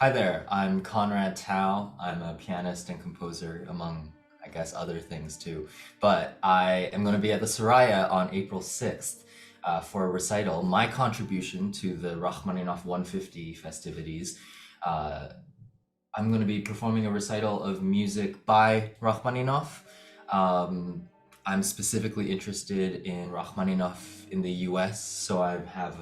Hi there, I'm Conrad Tao. I'm a pianist and composer, among, I guess, other things too. But I am going to be at the Soraya on April 6th for a recital. My contribution to the Rachmaninoff 150 festivities. Uh, I'm going to be performing a recital of music by Rachmaninoff. Um, I'm specifically interested in Rachmaninoff in the US, so I have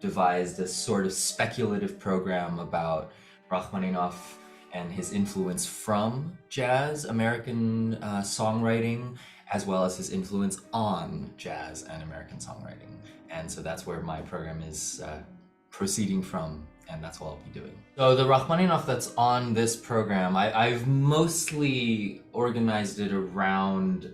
devised a sort of speculative program about Rachmaninoff and his influence from jazz, American songwriting, as well as his influence on jazz and American songwriting. And so that's where my program is proceeding from, and that's what I'll be doing. So the Rachmaninoff that's on this program, I've mostly organized it around,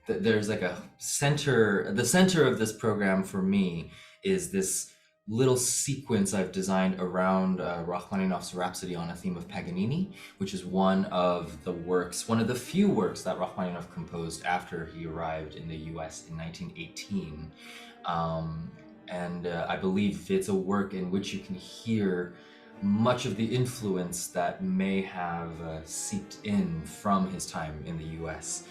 there's like a center, the center of this program for me is this little sequence I've designed around Rachmaninoff's Rhapsody on a Theme of Paganini, which is one of the few works that Rachmaninoff composed after he arrived in the US in 1918. And I believe it's a work in which you can hear much of the influence that may have seeped in from his time in the US.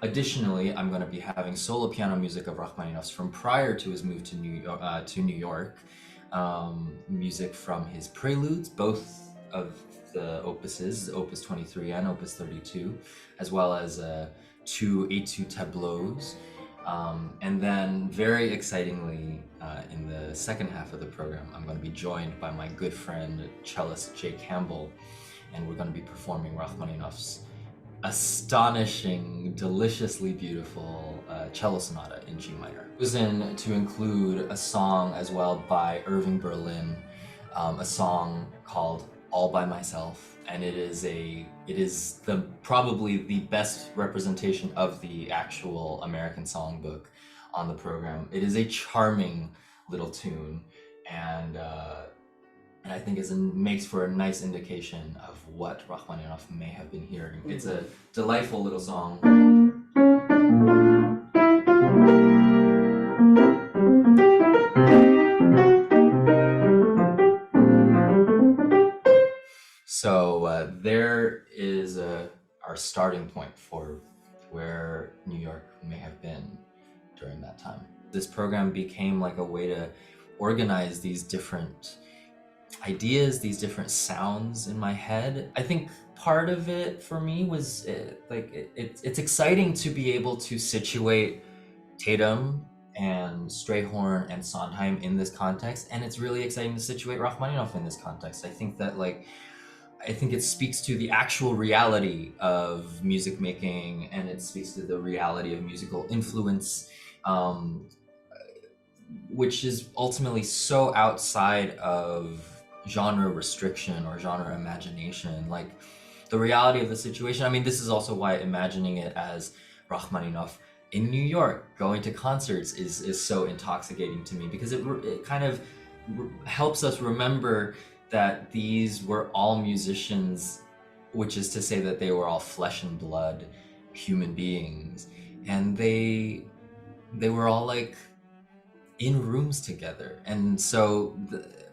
Additionally, I'm going to be having solo piano music of Rachmaninoff's from prior to his move to New York, music from his preludes, both of the opuses, Opus 23 and Opus 32, as well as two etude tableaus. And then very excitingly, in the second half of the program, I'm going to be joined by my good friend, cellist Jay Campbell, and we're going to be performing Rachmaninoff's astonishing, deliciously beautiful cello sonata in G minor. It was in to include a song as well by Irving Berlin, a song called All by Myself, and it is probably the best representation of the actual American songbook on the program. It is a charming little tune, and I think makes for a nice indication of what Rachmaninoff may have been hearing. It's a delightful little song. So there is our starting point for where New York may have been during that time. This program became like a way to organize these different ideas, these different sounds in my head. I think part of it for me was it's exciting to be able to situate Tatum and Strayhorn and Sondheim in this context, and it's really exciting to situate Rachmaninoff in this context. I think it speaks to the actual reality of music making, and it speaks to the reality of musical influence, which is ultimately so outside of genre restriction or genre imagination. Like the reality of the situation. I mean, this is also why imagining it as Rachmaninoff in New York, going to concerts is so intoxicating to me, because it kind of helps us remember that these were all musicians, which is to say that they were all flesh and blood human beings, and they were all like in rooms together. And so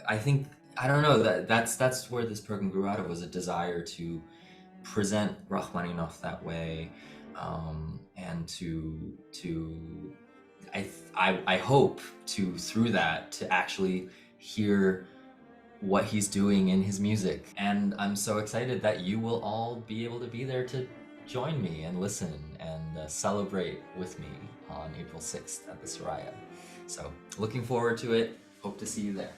I think, I don't know, that's where this program grew out of, was a desire to present Rachmaninoff that way, and I hope to, through that, to actually hear what he's doing in his music. And I'm so excited that you will all be able to be there to join me and listen and celebrate with me on April 6th at the Soraya. So looking forward to it. Hope to see you there.